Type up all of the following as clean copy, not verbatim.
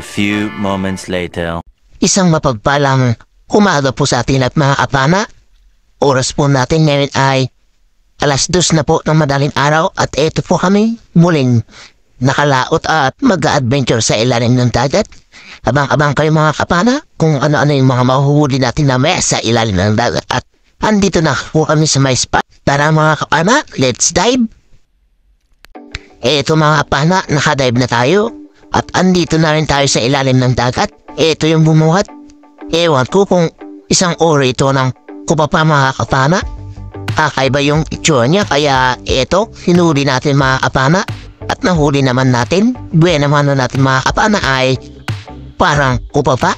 few moments later. Isang mapagpalang umaga po sa atin at mga kapana. Oras po natin ngayon ay 2:00 na po ng madaling araw at eto po kami muling nakalaot at mag-adventure sa ilalim ng dagat. Abang-abang kayo mga kapana kung ano-ano yung mga mahuhuli natin na may sa ilalim ng dagat. At andito na po kami sa may spot. Tara mga kapana, let's dive! Eto mga kapana, nakadive na tayo. At andito na rin tayo sa ilalim ng dagat. Eto yung bumuhat. Ewan ko kung isang ori ito ng kupapa mga kapana. Kakaiba yung itsura niya kaya eto, hinuli natin mga kapana. At nahuli naman natin, buwan naman natin mga kapana ay parang kupapa.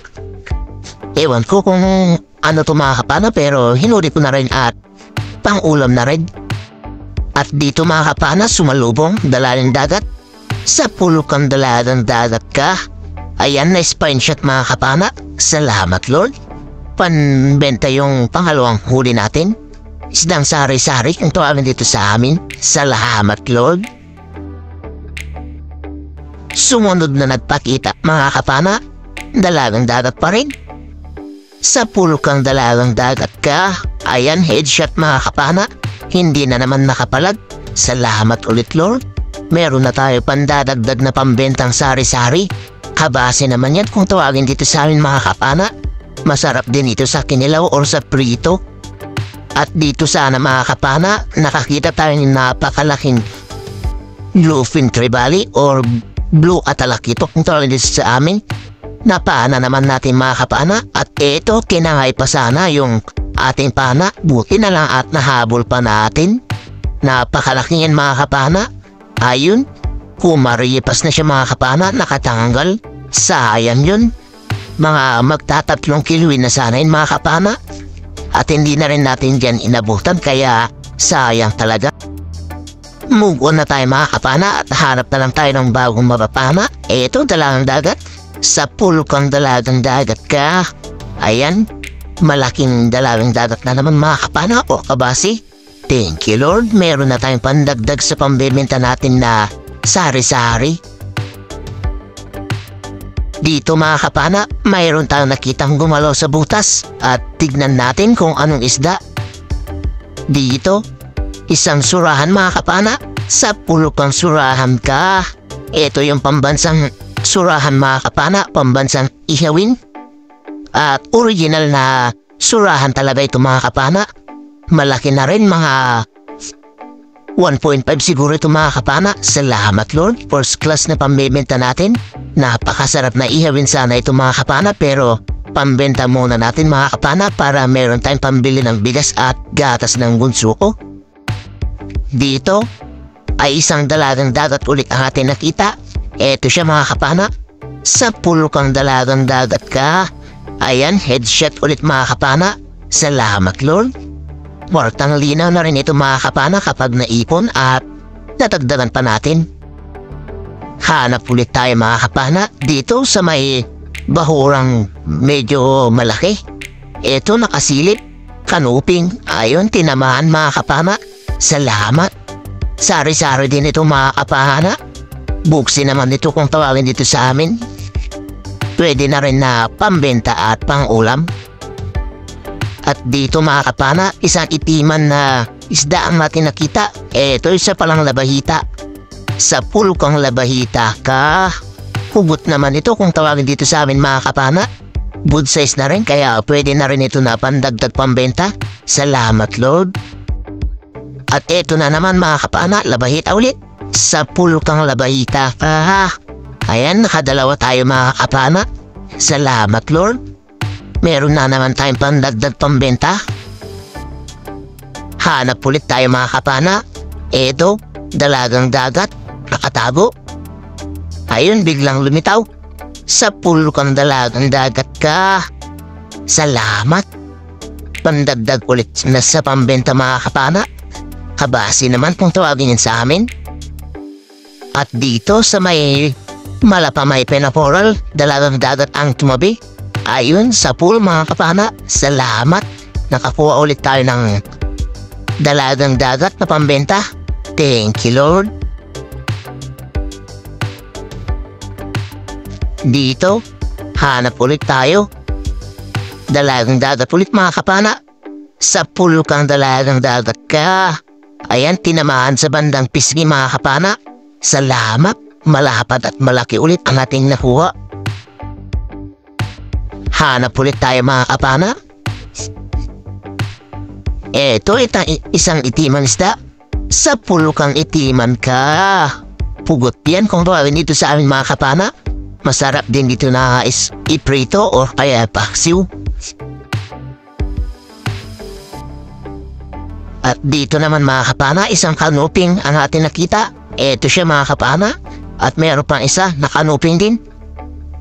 Ewan ko kung ano to mga kapana pero hinuli ko na rin at pang-ulam na rin. At dito mga kapana sumalubong dalalang dagat. Sa pulukang dalalang dagat ka. Ayan na screenshot mga kapana. Salamat Lord. Panbenta yung pangalawang huli natin. Isdang sari-sari kung tawagin dito sa amin. Salamat Lord. Sumunod na nagpakita mga kapana. Dalagang dagat pa rin. Sa pulukang dalagang dagat ka. Ayan headshot mga kapana. Hindi na naman nakapalag. Salamat ulit Lord. Meron na tayo pandadagdag na pambentang sari-sari. Kabase naman yan kung tawagin dito sa amin mga kapana. Masarap din ito sa kinilaw or sa prito. At dito sana mga kapana, nakakita tayo ng napakalaking bluefin trevally or blue atalakito kung tawagin dito sa amin. Napaana naman natin mga kapana at eto kinangay pa sana yung ating pana. Buti na lang at nahabol pa natin. Napakalaking yan mga kapana. Ayun, kumaripas na siya mga kapana, nakatanggal. Sayang yun. Mga magtatatlong kiluin na sana yun mga kapana. At hindi na rin natin dyan inabutan kaya sayang talaga. Move on na tayo mga kapana at hanap na lang tayo ng bagong mapapana. Eto, dalagang dagat. Sa pulukang dalagang dagat ka. Ayan, malaking dalagang dagat na naman mga kapana o kabasi. Thank you Lord, meron na tayong pandagdag sa pambibenta natin na sari-sari. Dito mga kapana, mayroon tayong nakitang gumalaw sa butas at tignan natin kung anong isda. Dito, isang surahan mga kapana, sa pulukang surahan ka. Ito yung pambansang surahan mga kapana, pambansang ihawin. At original na surahan talaga ito mga kapana. Malaki na rin mga 1.5 siguro ito mga kapana. Salamat Lord. First class na pambibenta natin. Napakasarap na ihawin sana ito mga kapana pero pambenta muna natin mga kapana para meron tayong pambili ng bigas at gatas ng bunso ko. Dito ay isang dalagang dagat ulit ang ating nakita. Eto siya mga kapana. Sa pulukang dalagang dagat ka. Ayan, headshot ulit mga kapana. Salamat Lord. Wartang linaw na rin ito mga kapana kapag naipon at natagdagan pa natin. Hanap ulit tayo mga kapana dito sa may bahurang medyo malaki. Ito nakasilip, kanuping, ayon tinamaan mga kapana. Salamat. Sari-sari din ito mga kapana. Buksi naman ito kung tawagin dito sa amin. Pwede na rin na pambenta at pang-ulam. At dito mga kapana, isang itiman na isda ang natin nakita. Eto isa palang labahita. Sa pulukang labahita ka. Hugot naman ito kung tawagin dito sa amin mga kapana. Good size na rin kaya pwede na rin ito na pandagdag pambenta. Salamat Lord. At eto na naman mga kapana, labahita ulit. Sa pulukang labahita ka. Ayan, nakadalawa tayo mga kapana. Salamat Lord. Meron na naman tayong pandagdag pambenta. Hanap ulit tayo mga kapana. Eto, dalagang dagat, nakatago. Ayun, biglang lumitaw. Sa pulukang dalagang dagat ka. Salamat. Pandagdag ulit na sa pambenta mga kapana. Kabasi naman kung tawagin yan sa amin. At dito sa may malapamay penaporal, dalagang dagat ang tumabi. Ayun, sa pool mga kapana, salamat. Nakakuha ulit tayo ng dalagang dagat na pambenta. Thank you Lord. Dito, hanap ulit tayo. Dalagang dagat ulit mga kapana. Sa pool kang dalagang dagat ka. Ayan, tinamaan sa bandang pisngi mga kapana. Salamat, malapad at malaki ulit ang ating nakuha. Hanap ulit tayo mga kapana. Eto, isang itiman isda. Sa pool kang itiman ka. Pugot yan kung tawagin dito sa amin mga kapana. Masarap din dito na iprito o kaya paksiw. At dito naman mga kapana, isang kanuping ang ating nakita. Eto siya mga kapana. At mayroon pang isa na kanuping din.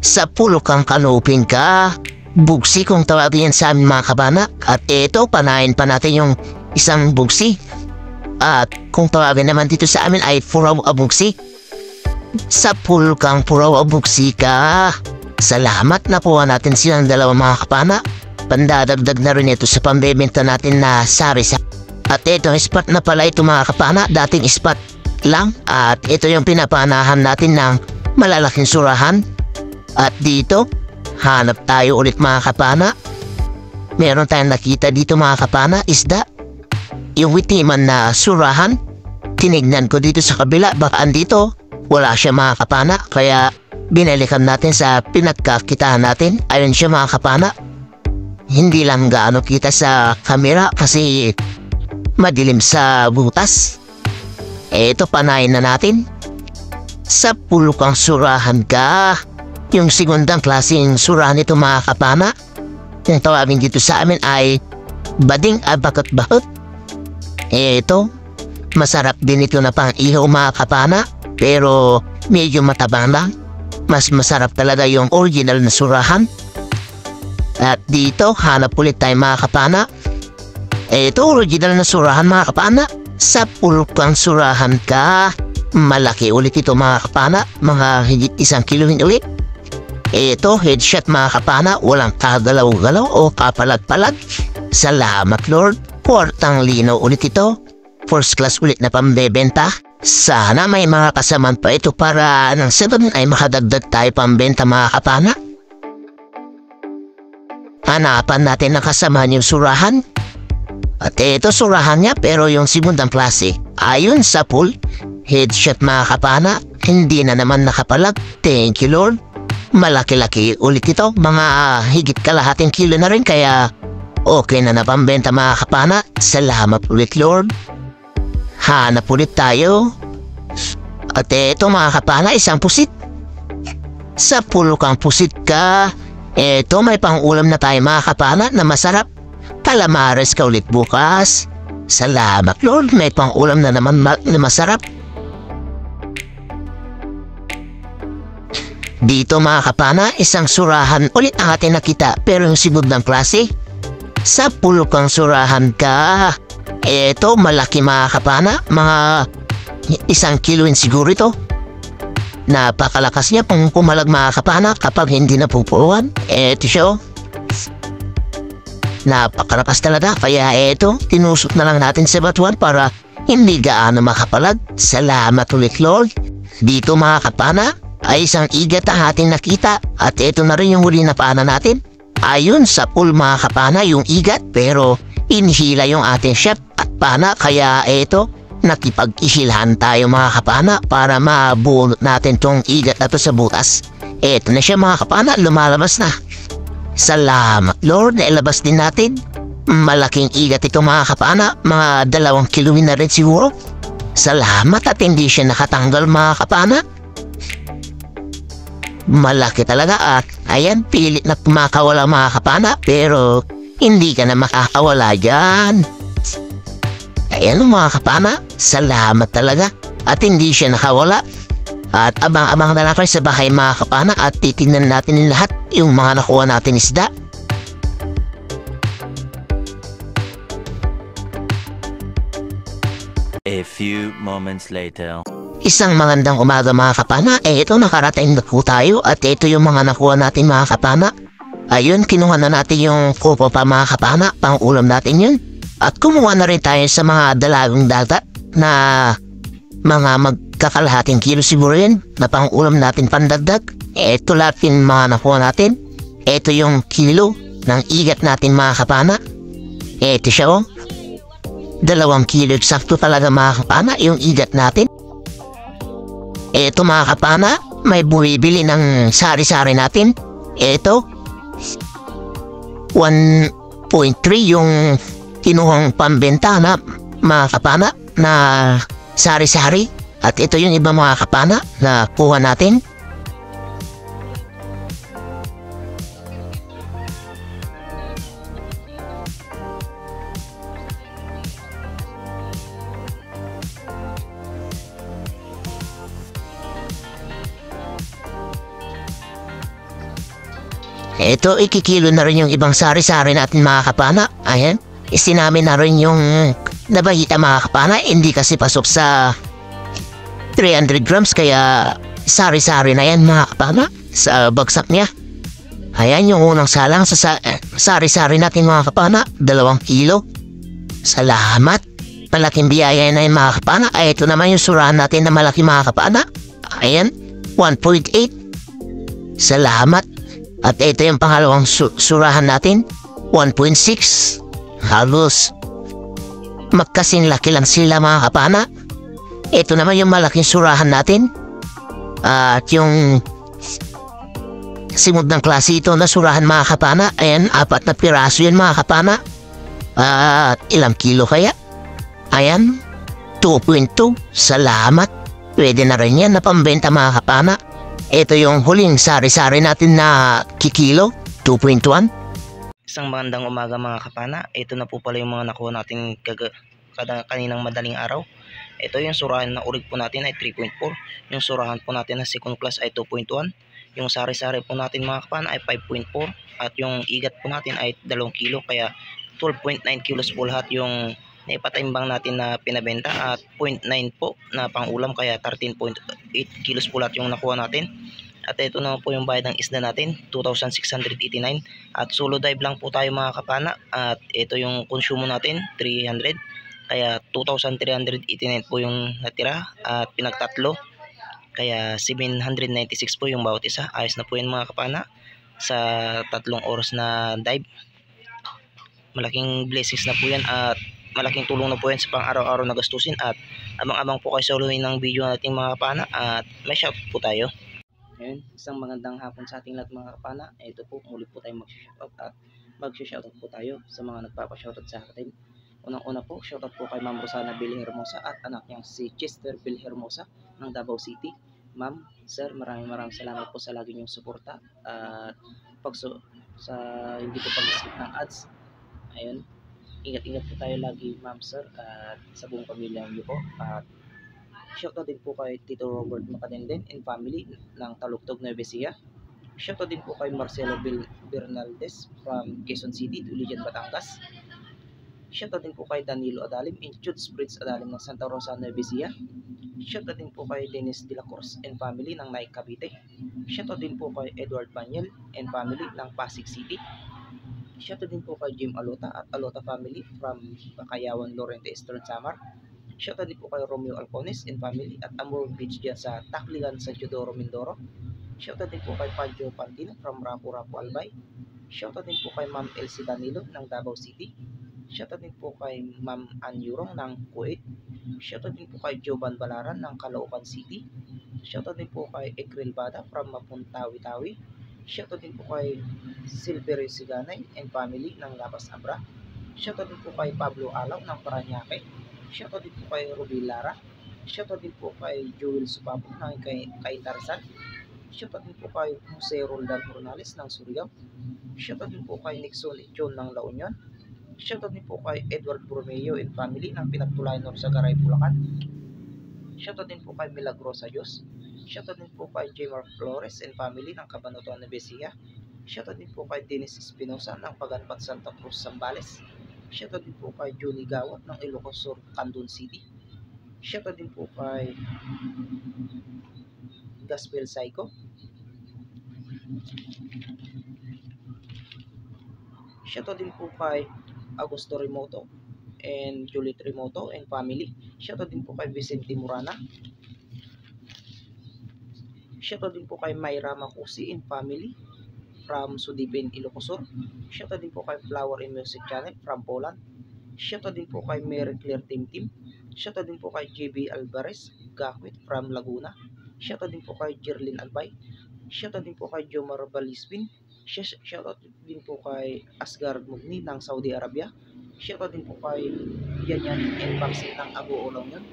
Sa pulo kang kanuping ka. Bugsi kung tawagin yan sa amin mga kapana. At eto, panahin pa natin yung isang bugsi. At kung tawagin naman dito sa amin ay puraw a bugsi. Sa pool kang puraw a bugsi ka. Salamat, nakuha natin silang dalawang mga kapana. Pandadagdag na rin ito sa pambebenta natin na sarisa. At ito spot na pala ito mga kapana. Dating spot lang. At ito yung pinapanahan natin ng malalaking surahan. At dito, hanap tayo ulit mga kapana. Meron tayong nakita dito mga kapana, isda. Yung witiman na surahan. Tinignan ko dito sa kabila, baka andito. Wala siya mga kapana, kaya binalikan natin sa pinagkakitaan natin. Ayun siya mga kapana. Hindi lang gaano kita sa kamera kasi madilim sa butas. Eto, panayin na natin. Sa pulo kang surahan ka. Yung segundang klaseng surahan ito mga kapana. Yung tawagin dito sa amin ay bading abakot-bakot. Eto, masarap din ito na pang ihaw mga kapana. Pero medyo matabang lang. Mas masarap talaga yung original na surahan. At dito, hanap ulit tayo mga kapana. Ito, original na surahan mga kapana. Sa pulkang surahan ka. Malaki ulit ito mga kapana. Mga higit 1 kilohin ulit. Ito, headshot mga kapana. Walang kagalaw-galaw o kapalag-palag. Salamat Lord. Portang linaw ulit ito. First class ulit na pambebenta. Sana may mga kasaman pa ito para nang saban ay makadagdag tayo pambenta mga kapana. Hanapan natin ang kasamaan yung surahan. At ito surahan niya pero yung segundang klase. Ayon sa pool, headshot mga kapana. Hindi na naman nakapalag. Thank you Lord. Malaki-laki ulit ito. Mga higit kalahating kilo na rin kaya okay na napambenta mga kapana. Salamat ulit Lord. Hanap ulit tayo. At eto mga kapana, isang pusit. Sa pulo kang pusit ka. Eto, may pang-ulam na tayo mga kapana na masarap. Calamares ka ulit bukas. Salamat Lord, may pang-ulam na naman na masarap. Dito mga kapana, isang surahan ulit ang ating nakita pero yung segundang klase. Sa pulo kang surahan ka. Eto, malaki mga kapana. Mga 1 kiloin siguro ito. Napakalakas niya pang pumalag mga kapana kapag hindi napupuluan. Eto siya. Napakalakas talaga. Kaya eto, tinusok na lang natin sa batuan para hindi gaano makapalag. Salamat ulit Lord. Dito mga kapana ay isang igat ang ating nakita. At eto na rin yung huli na paana natin. Ayun sa pool mga kapana yung igat pero inhila yung ating chef at pana kaya eto nakipag-ihilahan tayo mga kapana para mabunot natin tong igat na to sa butas. Eto na siya mga kapana, lumalabas na. Salamat Lord, nailabas din natin. Malaking igat ito mga kapana, mga 2 kiloin na rin siguro. Salamat at hindi siya nakatanggal mga kapana. Malaki talaga at ayan, pilit na makawala mga kapana pero hindi ka na makakawala dyan. Ayan mga kapana, salamat talaga. At hindi siya nakawala. At abang-abang na lang kayo sa bahay mga kapana at titignan natin lahat yung mga nakuha natin isda. A few moments later. Isang magandang umaga mga kapana. Ito nakarating na po tayo at ito yung mga nakuha natin mga kapana. Ayun, kinuha na natin yung kupo pa mga kapana, pang ulam natin yun. At kumuha na rin tayo sa mga dalagang dagat na mga magkakalahating kilo siguro yun na pang ulam natin pandagdag. Ito lahat yung mga nakuha natin. Ito yung kilo ng igat natin mga kapana. Ito siya oh. 2 kilo eksakto talaga mga kapana yung igat natin. Ito mga kapana, may bumibili ng sari-sari natin. Ito, 1.3 yung kinuhang pambenta na mga kapana na sari-sari. At ito yung iba mga kapana na kuha natin. Ito, ikikilo na rin yung ibang sari-sari natin mga kapana. Ayan, istinamin na rin yung nabahita mga kapana. Hindi kasi pasok sa 300 grams kaya sari-sari na yan mga kapana sa bagsak niya. Ayan yung unang salang sa sari-sari natin mga kapana. 2 kilo. Salamat. Malaking biyaya na yun mga kapana. Ay, ito naman yung surahan natin na malaki mga kapana. Ayan, 1.8. Salamat. At ito yung pangalawang surahan natin, 1.6. Halos magkasing laki lang sila mga kapana. Ito naman yung malaking surahan natin. At yung simod ng klase ito na surahan mga kapana. Ayan, 4 na piraso yun mga kapana. At ilang kilo kaya? Ayan, 2.2. Salamat. Pwede na rin yan na pambenta mga kapana. Ito yung huling sari-sari natin na kikilo, 2.1. Isang magandang umaga mga kapana. Ito na po pala yung mga nakuha natin kaninang madaling araw. Ito yung surahan na urig po natin ay 3.4. Yung surahan po natin na second class ay 2.1. Yung sari-sari po natin mga kapana ay 5.4. At yung igat po natin ay 2 kilo. Kaya 12.9 kilos po lahat yung naipatimbang natin na pinabenta. At 0.9 po na pangulam. Kaya 13.8 kilos po lahat yung nakuha natin. At ito naman po yung bayad ng isda natin, 2,689. At solo dive lang po tayo mga kapana. At ito yung konsumo natin, 300. Kaya 2,389 po yung natira. At pinagtatlo, kaya 796 po yung bawat isa. Ayos na po yun mga kapana sa 3 oras na dive. Malaking blessings na po yan at malaking tulong na po yan sa pang araw-araw na gastusin. At abang-abang po kayo sa ulit ng video natin mga kapana. At may shout po tayo. Ayun, isang magandang hapon sa ating lahat mga kapana. Ito po, muli po tayo mag-shoutout at mag-shoutout po tayo sa mga nagpapa-shoutout sa atin. Unang-una po, shoutout po kay Ma'am Rosana Vilhermosa at anak niyang si Chester Vilhermosa ng Davao City. Ma'am, sir, maraming salamat po sa lagi niyong suporta at sa hindi po pag-skip ng ads. Ayun, ingat-ingat po tayo lagi ma'am, sir, at sa buong pamilya niyo po. At shoutout din po kay Tito Robert Macadenden and family ng Talugtog, Nueva Ecija. Shoutout din po kay Marcelo Bernaldez from Quezon City, Tulijan, Batangas. Shoutout din po kay Danilo Adalim and Chuds Bridge Adalim ng Santa Rosa, Nueva Ecija. Shoutout din po kay Dennis de la Cruz and family ng Naik, Cavite. Shoutout din po kay Edward Banyel and family ng Pasig City. Shoutout din po kay Jim Alota at Alota family from Bakayawan, Lorente, Eastern Samar. Shoutout din po kay Romeo Alcones and family at Amor Beach dyan sa Tacligan, San Teodoro, Mindoro. Shoutout din po kay Panjo Pantino from Rapu-Rapu, Albay. Shoutout din po kay Ma'am Elsie Danilo ng Davao City. Shoutout din po kay Ma'am Ann Yurong ng Kuwait. Shoutout din po kay Jovan Balaran ng Caloocan City. Shoutout din po kay Ekril Bada from Mapuntawi-Tawi. Shoutout din po kay Silverio Siganay and family ng Lapas Abra. Shoutout din po kay Pablo Alaw ng Paranaque. Shoutout din po kay Ruby Lara. Shoutout din po kay Joel Supapo ng kay Tarzan. Shoutout din po kay Jose Roldan Morales ng Surigao. Shoutout din po kay Nixon John ng La Union. Shoutout din po kay Edward Borromeo and family ng Pinagtulayan sa Garay, Bulacan. Shoutout din po kay Milagrosa Diyos. Shoutout din po kay J. Mark Flores and family ng Cabanatuan, Nueva Ecija. Shoutout din po kay Dennis Espinosa ng Paganpat, Santa Cruz, Zambales. Shoutout din po kay Johnny Gawat ng Ilocos Sur, Candon City. Shoutout din po kay Gaspel Psycho. Shoutout din po kay Augusto Remoto and Juliet Remoto and family. Shoutout din po kay Vicente Murana. Shoutout din po kay Myra Makusi and family from Sudipin, Ilocosur. Shoutout din po kay Flower and Music Channel from Poland. Shoutout din po kay Mary Claire Team Team. Shoutout din po kay JB Alvarez Gakwit from Laguna. Shoutout din po kay Jerlyn Albay. Shoutout din po kay Jomar Balisbin. Shoutout din po kay Asgard Mugni ng Saudi Arabia. Shoutout din po kay Yanyan and Maxine ng Ago Olongan.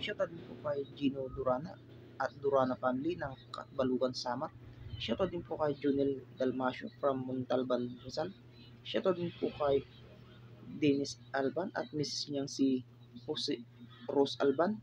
Shoutout din po kay Gino Durana at Durana family ng Katbalugan, Samar. Shoutout din po kay Junel Dalmasio from Montalban, Rizal. Shoutout din po kay Dennis Alban at Mrs. niyang si Rose Alban.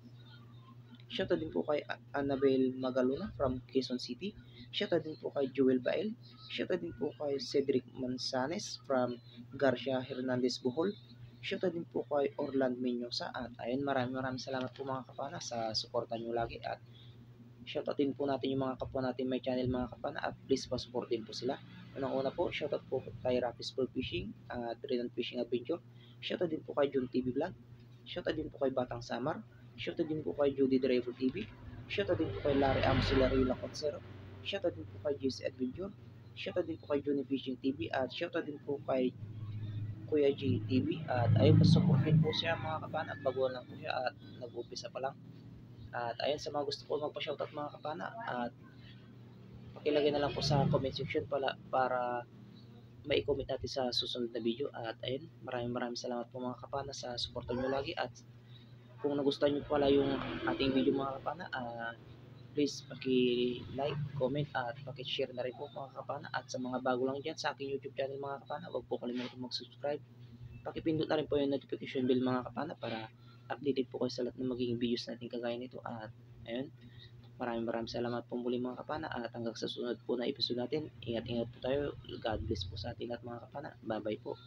Shoutout din po kay Annabel Magaluna from Quezon City. Shoutout din po kay Joel Bael. Shoutout din po kay Cedric Manzanes from Garcia Hernandez, Bohol. Shoutout din po kay Orland Menyosa. At ayun, maraming salamat po mga kapana sa suporta nyo lagi. At shoutout din po natin yung mga kapwa natin may channel mga kapana. At please pa-support din po sila. Unang-una po, shoutout po kay Rocky Sport Fishing at Renan Fishing Adventure. Shoutout din po kay Jun TV Vlog. Shoutout din po kay Batang Samar. Shoutout din po kay Judy Driver TV. Shoutout din po kay Larry Amsilari Laconcero. Shoutout din po kay JC Adventure. Shoutout din po kay Johnny Fishing TV. At shoutout din po kay Kuya G TV. At ayun, pasupportin po siya mga kapana. At baguhan lang po siya at nag-umpisa pa lang. At ayun, sa mga gusto po magpa-shoutout mga kapana. At pakilagay na lang po sa comment section para mai-comment natin sa susunod na video. At ayun, maraming salamat po mga kapana sa suporta nyo lagi. At kung nagustuhan nyo pala yung ating video mga kapana, please paki-like, comment at paki-share na rin po mga kapana. At sa mga bago lang dyan sa aking YouTube channel mga kapana, huwag po kalimutan mag-subscribe. Pakipindot na rin po yung notification bell mga kapana para updated po kayo sa lahat ng magiging videos natin kagaya nito. At ayun, maraming salamat po muli mga kapana. At hanggang sa susunod po na episode natin, ingat po tayo. God bless po sa ating lahat mga kapana. Bye bye po.